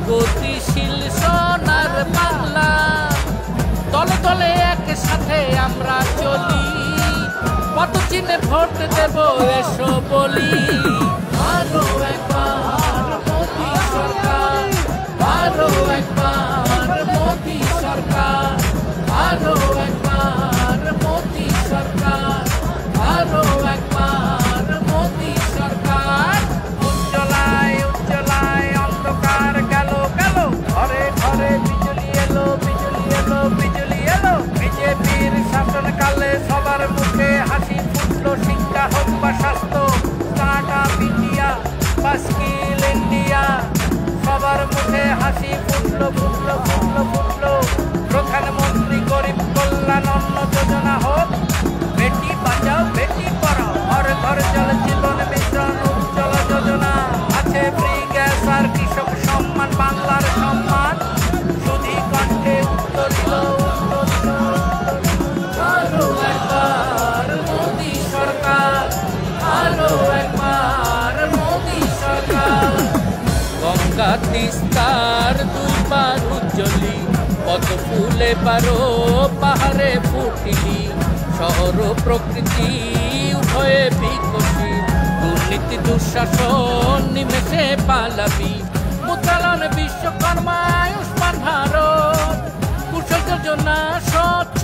প্রগতিশীল সোনার বাংলা, দলে দলে একসাথে আমরা চলি, পদচিহ্নে ভোট দেব এসো বলি। আরো একবার মোদি সরকার, আরো একবার মোদি সরকার, আরো একবার মোদি সরকার, আরো একবার মোদি সরকার। ফুটলো ফুটলো ফুটলো ফুটলো প্রধানমন্ত্রী গরিব কল্যাণ অন্ন যোজনা হোক বেটি বাঁচাও বেটি পড়াও ঘরে ঘরে জল জীবন মিশন উজ্জ্বলা যোজনা আছে ফ্রি গ্যাস আর কৃষক সম্মান বাংলার সম্মান সুধী কণ্ঠে উত্তরিল আরো একবার মোদী সরকার আরো একবার মোদী সরকার গঙ্গা তিস্তার দুইবার উজ্জ্বলি কত ফুলে পারো পাহাড়ে ফুটিলি শহর প্রকৃতি উভয়ে বিকশিত দুর্নীতি দুঃশাসন নিমেষে পালাবি মুদ্রালন বিশ্বকর্মা আয়ুষ্মান ভারত কুশল যোজনা স্বচ্ছ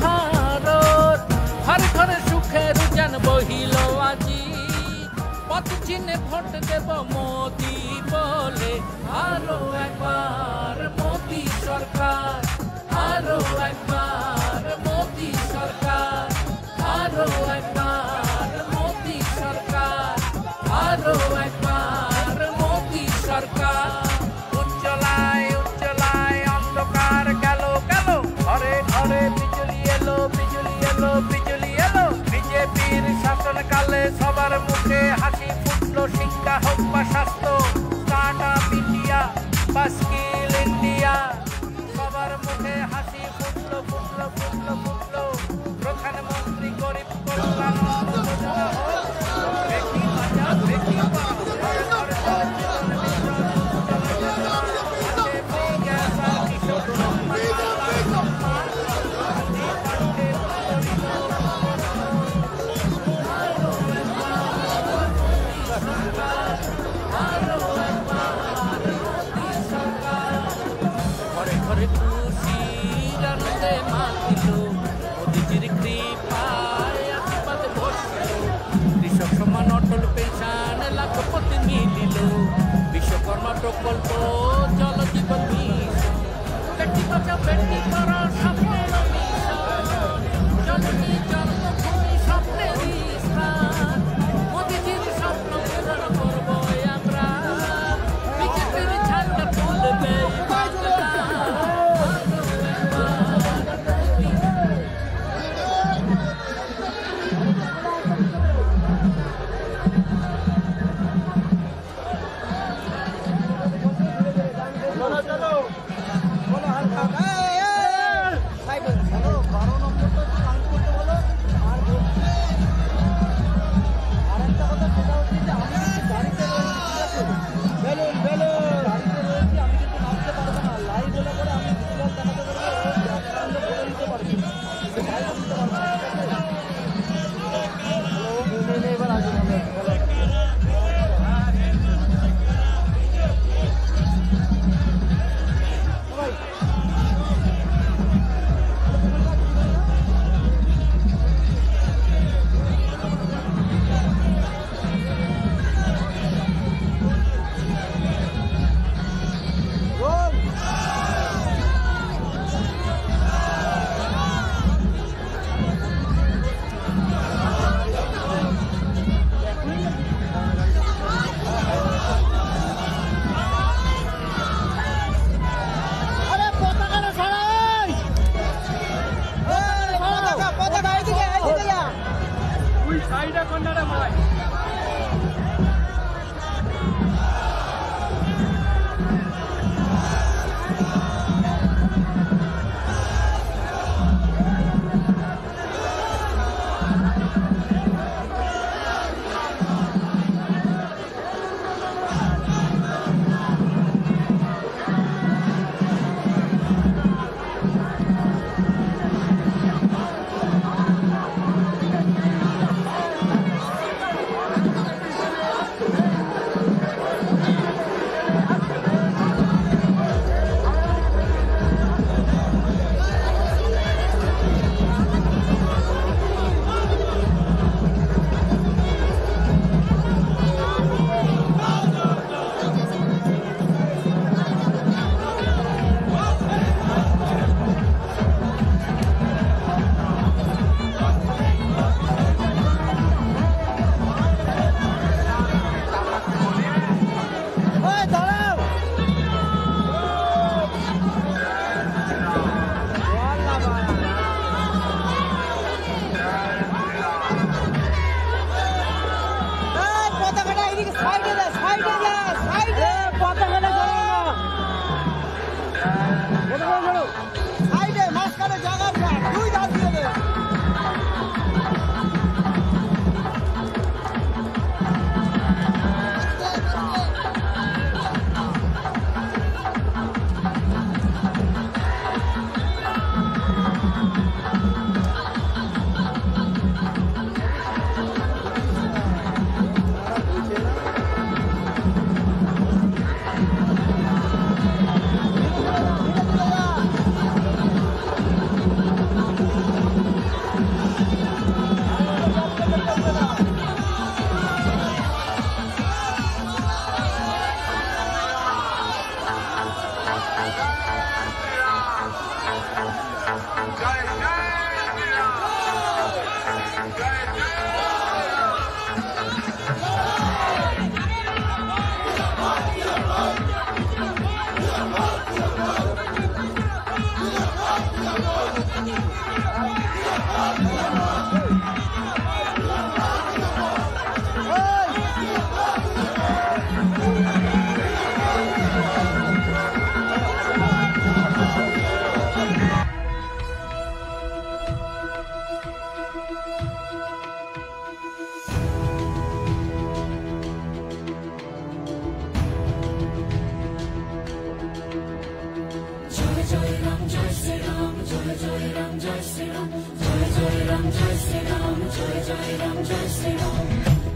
ভারত ঘরে ঘরে সুখের উজান বহিল আজি পথ চিহ্নে ভোট দেব মোদি বলে আরো একবার মোদি সরকার আরো একবার মোদি সরকার আরো একবার মোদি সরকার আরো একবার মোদি সরকার উজ্জ্বলায় উজ্জ্বলায় অন্ধকার গেল গেল ঘরে ঘরে বিজলি এলো বিজলি এলো বিজলি এলো বিজেপির শাসনকালে সবার মুখে হাসি ফুটলো শিক্ষা হোক বা স্বাস্থ্য স্টার্ট আপ ইন্ডিয়া বা স্কিল ইন্ডিয়া সবার মুখে হাসি ফুটলো ফুটলো ফুটলো ফুটলো প্রধানমন্ত্রী গরিব কল্যাণ অন্ন যোজনা হোক বেটি বাঁচাও বেটি পড়াও ঘরে ঘরে জল জীবন মিশন উজ্জ্বলা যোজনা আছে ফ্রি গ্যাস আর কৃষক সম্মান বাংলার সম্মান সুধী কণ্ঠে উত্তরিল ঘরে ঘরে খুশির আনন্দে মাতিল মোদিজির কৃপায় আশীর্বাদ বসল কৃষক সম্মান অটল পেনশন লাখপতি মিলিল বিশ্বকর্মা প্রকল্প জল জীবন মিশন বেটি বাঁচাও বেটি পড়াও স্বপ্নের মিশন জননী জন্মভূমি স্বপ্নের স্থান মোদিজির স্বপ্ন পূরণ করবো আমরা বিজেপির ঝান্ডা তুলবে বাংলা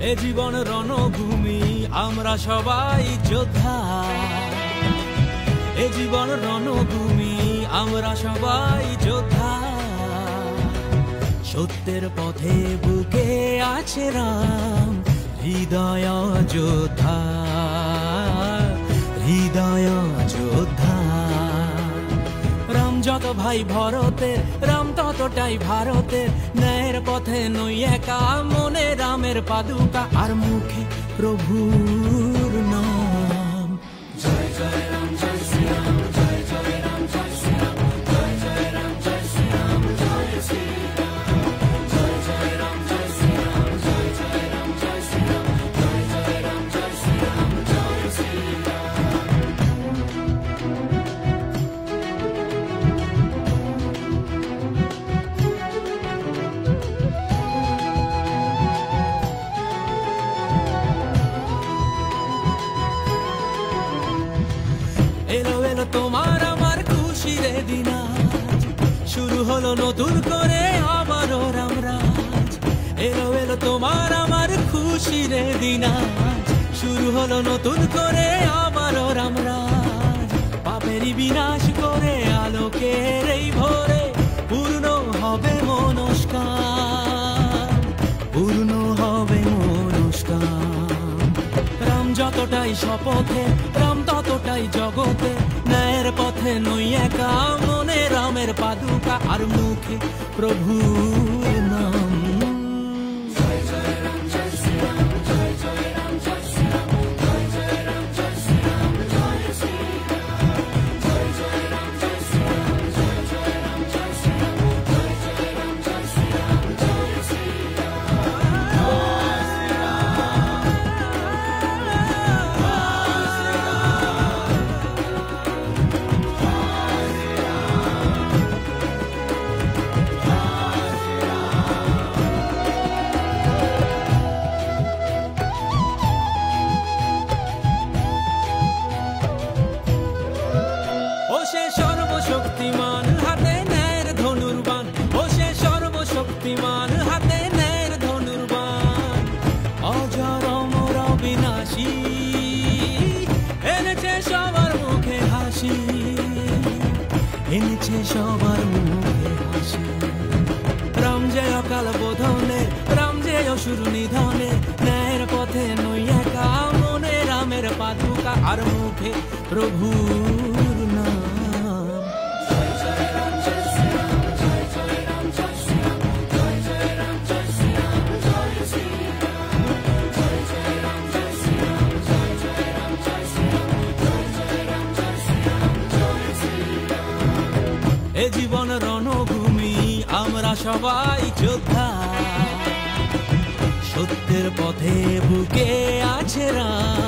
এ জীবন রণভূমি আমরা সবাই যোদ্ধা, এ জীবন রণভূমি আমরা সবাই যোদ্ধা। সত্যের পথে বুকে আছে রাম, হৃদয় যোদ্ধা, হৃদয় যোদ্ধা। রাম যত ভাই ভরতের, রাম ততটাই ভারতের। ন্যায়ের পথে নই একা, মনে রামের পাদুকা আর মুখে প্রভুর নাম। জয় জয় রাম, জয় শ্রী রাম, জয় জয় রাম, জয় শ্রী রাম, জয় জয় রাম, জয় শ্রী রাম, জয় শ্রী রাম, জয় জয় রাম, জয় শ্রী রাম, জয় জয় রাম, জয় শ্রী রাম, জয় জয় রাম, জয় শ্রী রাম, জয় শ্রী রাম। এলো এলো তোমার আমার খুশির দিন, শুরু হলো নতুন করে আবারও রামরাজ। এলো এলো তোমার আমার খুশির দিন, শুরু হলো নতুন করে আবারও রামরাজ। পাপেরই বিনাশ করে আলোকের এই ভোরে পূর্ণ হবে মনস্কার, পূর্ণ হবে মনস্কার। রাম যতটাই শপথে, রাম ততটাই জগতে। ন্যায়ের পথে নই একা, মনে রামের পাদুকা আর মুখে প্রভুর নাম। জয় জয় রাম, জয় শ্রী রাম, জয় জয় রাম, জয় শ্রী রাম, জয় জয় রাম, জয় শ্রী রাম, জয় শ্রী রাম, জয় জয় রাম, জয় শ্রী রাম, জয় জয় রাম, জয় শ্রী রাম, জয় জয় রাম, জয় শ্রী রাম, জয় শ্রী সর্বশক্তিমান হাতে ন্যায়ের ধনুর্বাণ, ও সে সর্বশক্তিমান হাতে ন্যায়ের ধনুর্বাণ। অজর অমর বিনাশী এনেছে সবার মুখে হাসি, এনেছে সবার মুখে হাসি। রাম যে অকাল বোধনে, রাম যে অসুর নিধনে। ন্যায়ের পথে নই একা, মনে রামের পাদুকা আর মুখে প্রভুর নাম। এ জীবন রণভূমি আমরা সবাই যোদ্ধা, সত্যের পথে বুকে আছে রাম,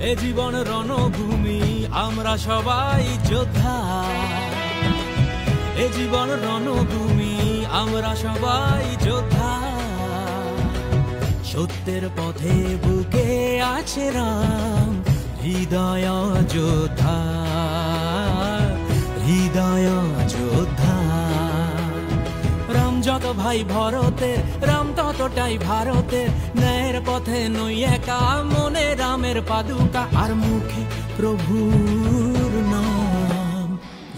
এ জীবন রণভূমি আমরা সবাই যোদ্ধা, এ জীবন রণভূমি আমরা সবাই যোদ্ধা। সত্যের পথে বুকে আছে রাম, হৃদয় যোদ্ধা, হৃদয় যোদ্ধা। রাম যত ভাই ভরতের, রাম ততটাই ভারতের। ন্যায়ের পথে নই একা, মনে রামের পাদুকা আর মুখে প্রভুর নাম।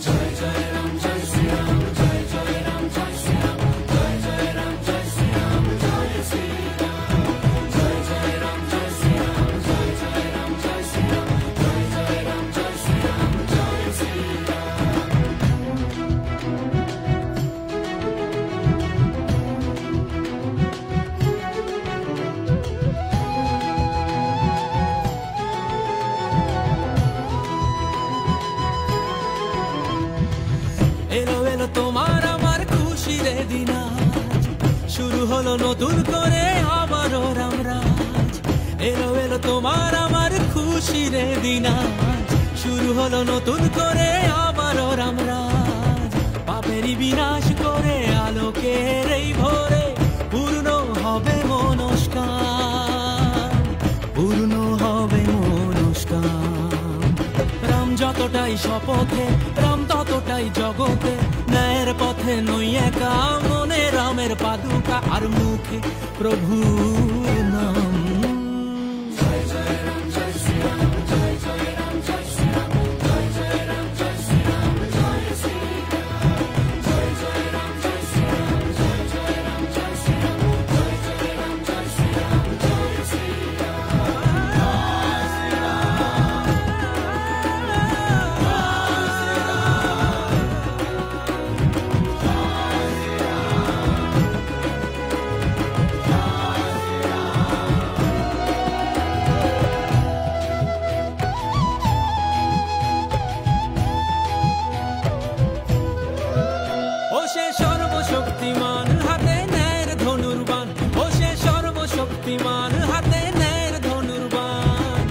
জয় জয় রাম, জয় শ্রী রাম, জয় জয় রাম, জয় শ্রী রাম, জয় জয় রাম, জয় শ্রী রাম, জয় শ্রী রাম, জয় জয় রাম, জয় শ্রী রাম, জয় জয় রাম, জয় শ্রী রাম, জয় জয় রাম, জয় শ্রী রাম, জয় শ্রী রাম। এলো এলো তোমার আমার খুশির দিন, শুরু হলো নতুন করে আবারও রামরাজ। এলো এলো তোমার আমার খুশির দিন, শুরু হলো নতুন করে আবারও রামরাজ। পাপেরই বিনাশ করে আলোকের এই ভোরে পূর্ণ হবে মনস্কাম, পূর্ণ হবে মনস্কাম। রাম যতটাই শপথে, রাম ততটাই জগতে। ন্যায়ের পথে নই একা, মনে রামের পাদুকা আর মুখে প্রভুর নাম। জয় জয় রাম, জয় শ্রী রাম, জয় জয় রাম, জয় শ্রী রাম, জয় জয় রাম, জয় শ্রী রাম, জয় শ্রী রাম, জয় জয় রাম, জয় শ্রী রাম, জয় জয় রাম, জয় শ্রী রাম, জয় জয় রাম, জয় শ্রী রাম, জয় শ্রী সর্বশক্তিমান হাতে ন্যায়ের ধনুর্বাণ, ও সে সর্বশক্তিমান হাতে ন্যায়ের ধনুর্বাণ।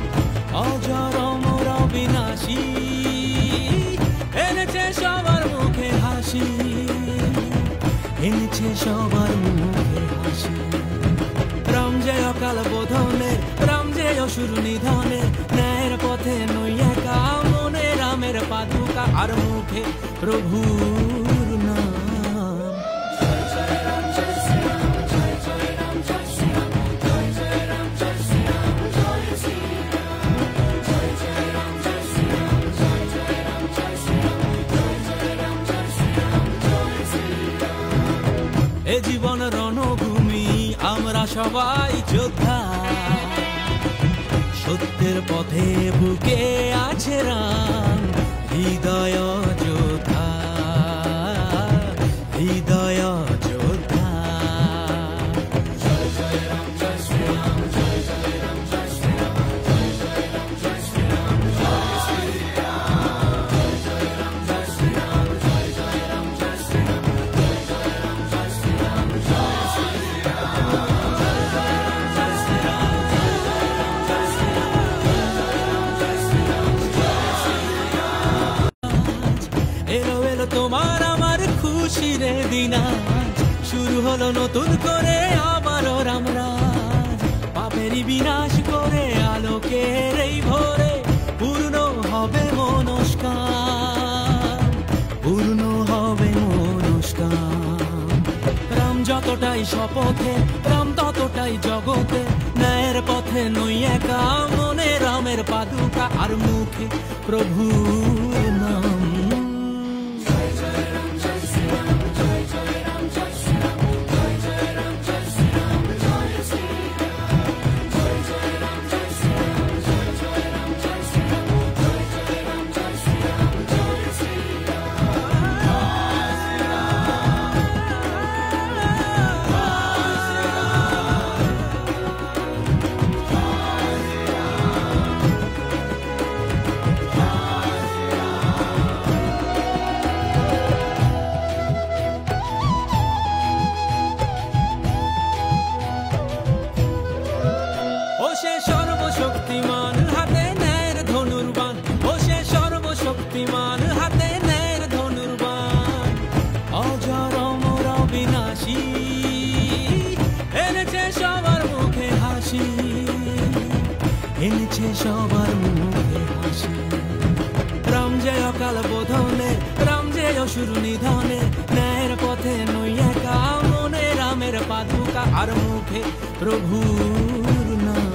অজর অমর অবিনাশী, এনেছে সবার মুখে হাসি, এনেছে সবার মুখে হাসি। রাম যে অকাল বোধনে, রাম যে অসুর নিধনে। ন্যায়ের পথে নই একা, মনে রামের পাদুকা আর মুখে প্রভুর নাম। এ জীবন রণভূমি আমরা সবাই যোদ্ধা, সত্যের পথে বুকে আছে রাম, হৃদয় যোদ্ধা, হৃদয় যোদ্ধা। জয় জয় রাম, জয় শ্রী রাম, জয় জয় রাম, জয় শ্রী রাম, জয় জয় রাম, জয় শ্রী রাম, জয় শ্রী রাম, জয় জয় রাম, জয় শ্রী রাম, জয় জয় রাম, জয় শ্রী রাম, জয় জয় রাম, জয় শ্রী রাম, জয় শ্রী এলো এলো তোমার আমার খুশির দিন, শুরু হলো নতুন করে আবারও রামরাজ। পাপেরই বিনাশ করে আলোকের এই ভোরে পূর্ণ হবে মনস্কাম, পূর্ণ হবে মনস্কাম। রাম যতটাই শপথে, রাম ততটাই জগতে। ন্যায়ের পথে নই একা, মনে রামের পাদুকা আর মুখে প্রভুর নাম। সর্বশক্তিমান হাতে ন্যায়ের ধনুর্বাণ, ও সে সর্বশক্তিমান হাতে ন্যায়ের ধনুর্বাণ। অজর অমর অবিনাশী এনেছে সবার মুখে হাসি, এনেছে সবার মুখে হাসি। রাম যে অকাল বোধনে, রাম যে অসুর নিধনে, ন্যায়ের পথে নই একা, মনে রামের পাদুকা আর মুখে প্রভুর নাম।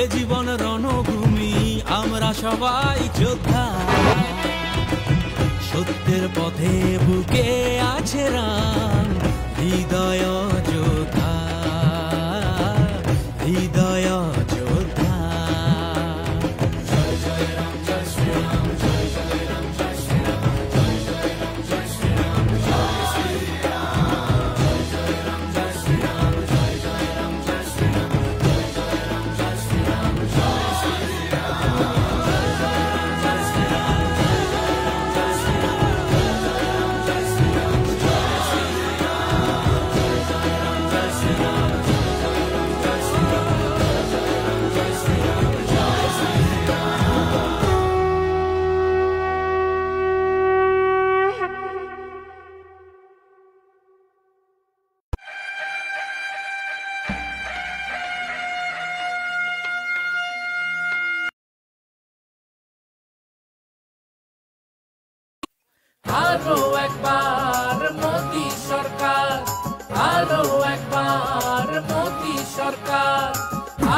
এ জীবন রণভূমি, আমরা সবাই যোদ্ধা, সত্যের পথে বুকে আছে রাম, হৃদয় যোদ্ধা, হৃদয় যোদ্ধা। আরো একবার মোদি সরকার, আরো একবার মোদি সরকার,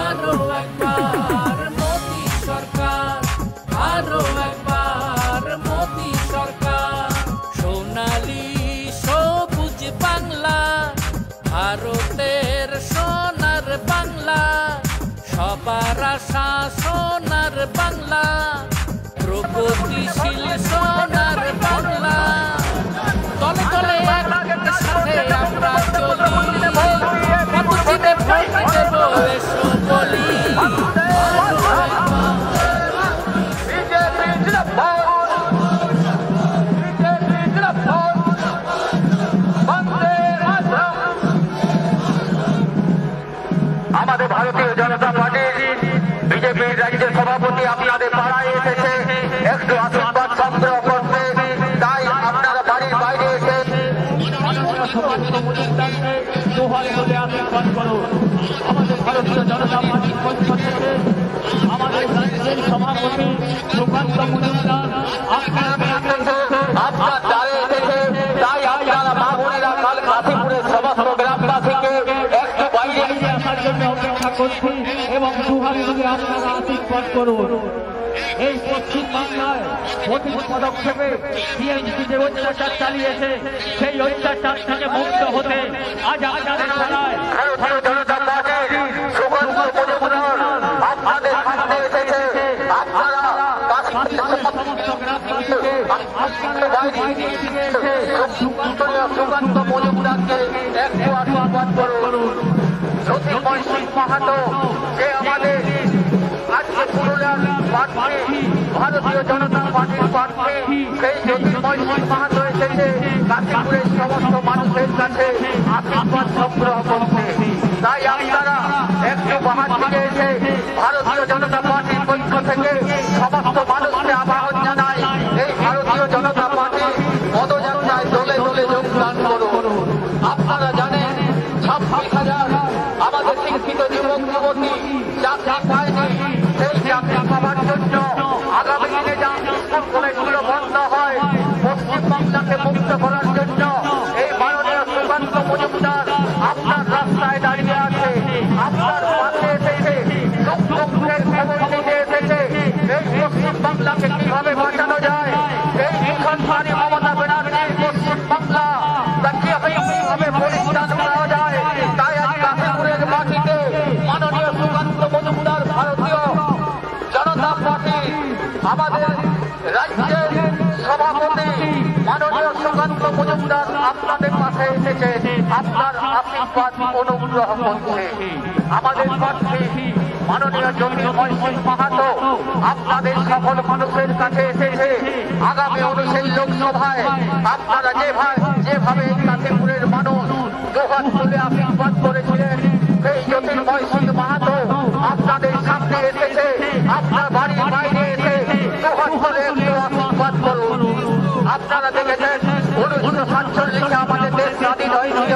আরো একবার মোদি সরকার, আরো একবার মোদি সরকার। সোনালী সবুজ বাংলা, ভারতের সোনার বাংলা, সবার আশা সোনার বাংলা, প্রগতিশীল সোনার বাংলা। তলে তলে একসাথে আমরা চলি, কতদিনে ভোট দেব এসো বলি। আমাদের ভারতীয় জনতা পার্টির বিজেপির রাজ্যের সভাপতি আপনাদের পাড়ায় এসেছে একটু আশীর্বাদ সংগ্রহ করতে, তাই আপনারা বাড়ির বাইরে এসে আশীর্বাদ করুন। আমাদের ভারতীয় জনতা পার্টির পক্ষ থেকে আমাদের রাজ্যের সভাপতি সুকান্ত মজুমদার আপনার দ্বারে এসেছে, তাই আপনারা মা বোনেরা কাল কাশীপুরের সমস্ত গ্রামবাসীকে একটু বাইরে আসার জন্য অপেক্ষা করছি এবং দুহারি হলে আপনারা আশীর্বাদ করুন। এই পশ্চিম বাংলায় প্রতি পদক্ষেপে টিএমসি যে অত্যাচার চালিয়েছে, সেই অত্যাচার থেকে মুক্ত হতে আজ আপনাদের পাড়ায় জনতা পার্টির সুকান্ত মজুমদার আপনাদের সামনে এসেছে। আপনারা সমস্ত গ্রামবাসীকে সুকান্ত মজুমদারকে একটু আশীর্বাদ করুন। জ্যোতির্ময় সিং মাহাতো, যে আমাদের আজকে পুরুলিয়ার প্রার্থী, ভারতীয় জনতা পার্টির প্রার্থী, সেই জ্যোতির্ময় সিং মাহাতো এসেছে কাশীপুরের সমস্ত মানুষের কাছে আশীর্বাদ সংগ্রহ করতে। তাই আপনারা একটু বাহার থেকে এসে ভারতীয় জনতা পার্টির পক্ষ থেকে সমস্ত মানুষকে আহ্বান জানায় এই ভারতীয় জনতা পার্টি পদযাত্রায় দলে দলে যোগদান করুন। আপনারা জানেন 26,000 আমাদের শিক্ষিত যুবক যুবতী চাকরি পায়নি, সেই চাকরি পাওয়ার জন্য আগামী দিনে যা স্কুল কলেজগুলো বন্ধ হয়, পশ্চিমবাংলাকে মুক্ত করার জন্য এই মাননীয় সুকান্ত মজুমদার আপনার রাস্তায় দাঁড়িয়ে আছে, আপনার পাশে এসেছে, দুঃখের খবর নিতে এসেছে। এই পশ্চিমবাংলাকে কিভাবে বাঁচানো যায়, এই মুখ্যমন্ত্রী মমতা ব্যানার্জির পশ্চিমবাংলা কিভাবে পরিত্রাণ করা যায়, তাই আজ কাশীপুরের মাটিতে মাননীয় সুকান্ত মজুমদার ভারতীয় জনতা পার্টি আমাদের রাজ্যের সভাপতি মাননীয় সুকান্ত মজুমদার আপনাদের পাশে এসেছে, আপনার আশীর্বাদ অনুগ্রহ করছে। আমাদের প্রার্থী মাননীয় জ্যোতির্ময় সিং মাহাতো আপনাদের সকল মানুষের কাছে এসেছে। আগামী 19 লোকসভায় আপনারা যেভাবে কাশীপুরের মানুষ দুহাত তুলে আশীর্বাদ করেছিলেন, সেই জ্যোতির্ময় সিং মাহাতো আপনাদের সামনে এসেছে। আপনার বাড়ির বাইরে এসে দুহাত তুলে একটু আশীর্বাদ করুন। আপনারা দেখেছেন 1947 আমাদের দেশ স্বাধীন হয়েছিল।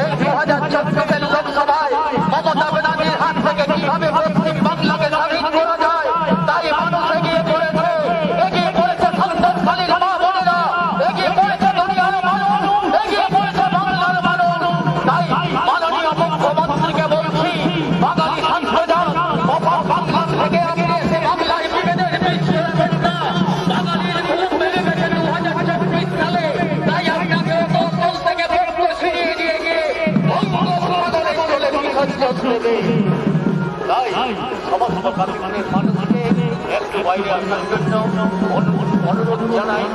এই 2014 লোকসভায় মমতা ব্যানার্জির হাত থেকে কিভাবে পশ্চিম বাংলাকে স্বাধীন করা যায় তাই মানুষ এগিয়ে পড়েছে সন্তানশালীর মা বোনেরা, এগিয়ে পড়েছে দুনিয়ার মানুষ, এগিয়ে পড়েছে বাংলার মানুষ। তাই মাননীয় মুখ্যমন্ত্রীকে বলছি, বাঙালি সংবিধান বাংলা থেকে আগে এসে বাংলায় বিভেদের বীজ ফেলবেন না। বাঙালির ঘুম ভেঙে গেছে 2024 সালে, তাই আপনাকে দল থেকে ভোট সরিয়ে দিয়ে গিয়ে বঙ্গোপসাগরে চলে বিসর্জন দেবে। তাই সমস্ত কাশীপুরের মানুষকে একটু বাইরে আসার জন্য অনুরোধ জানাই।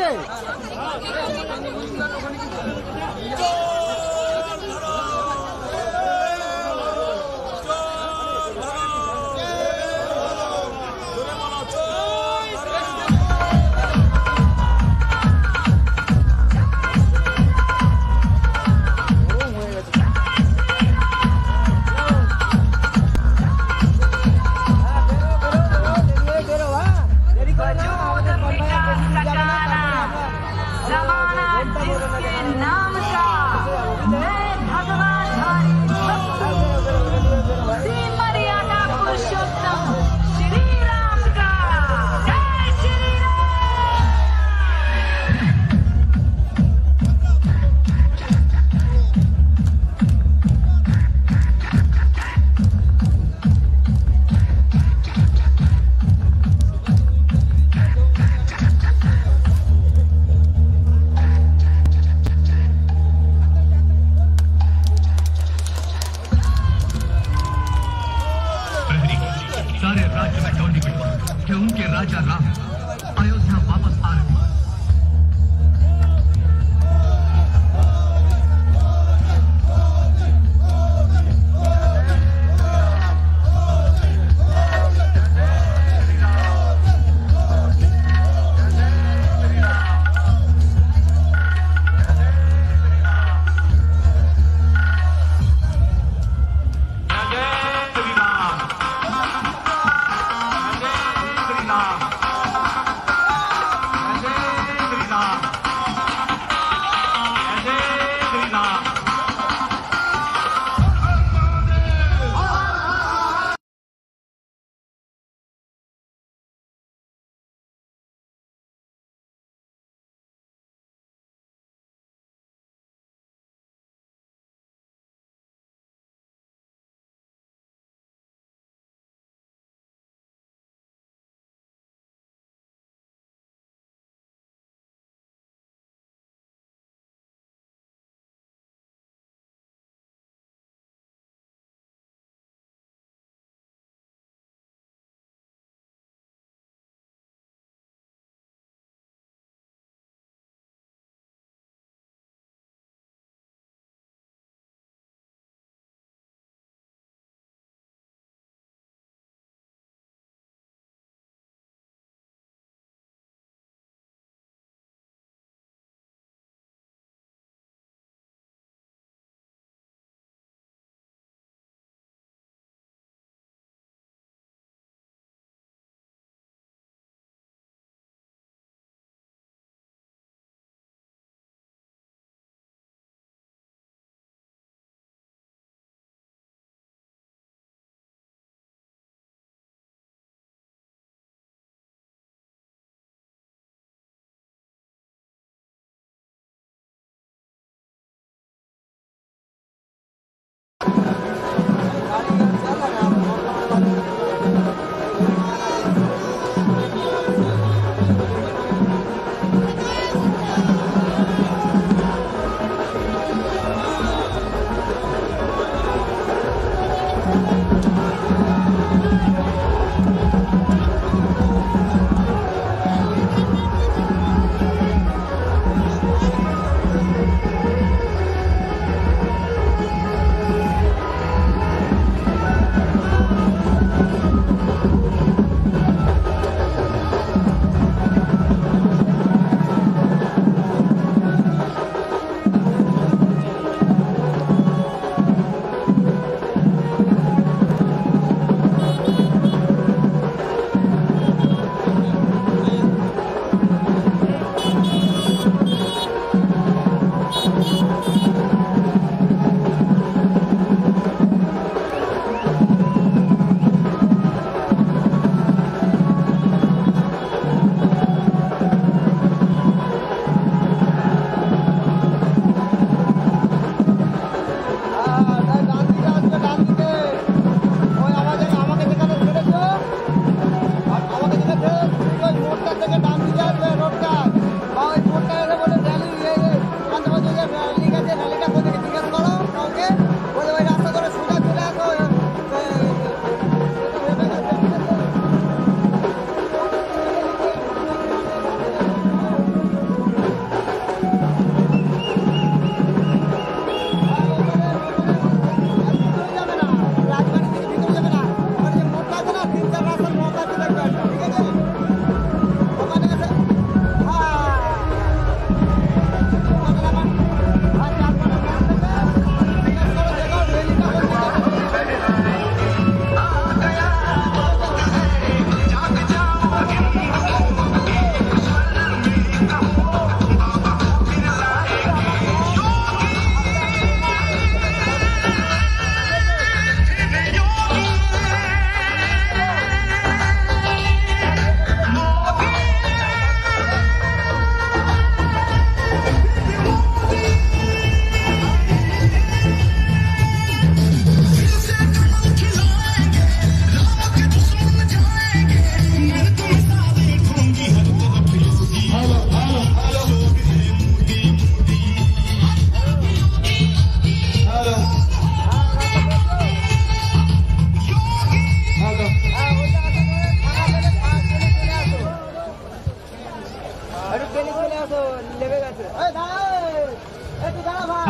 Jai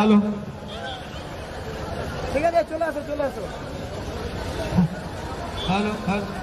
হ্যালো ঠিক আছে চলে আসো হ্যালো হ্যালো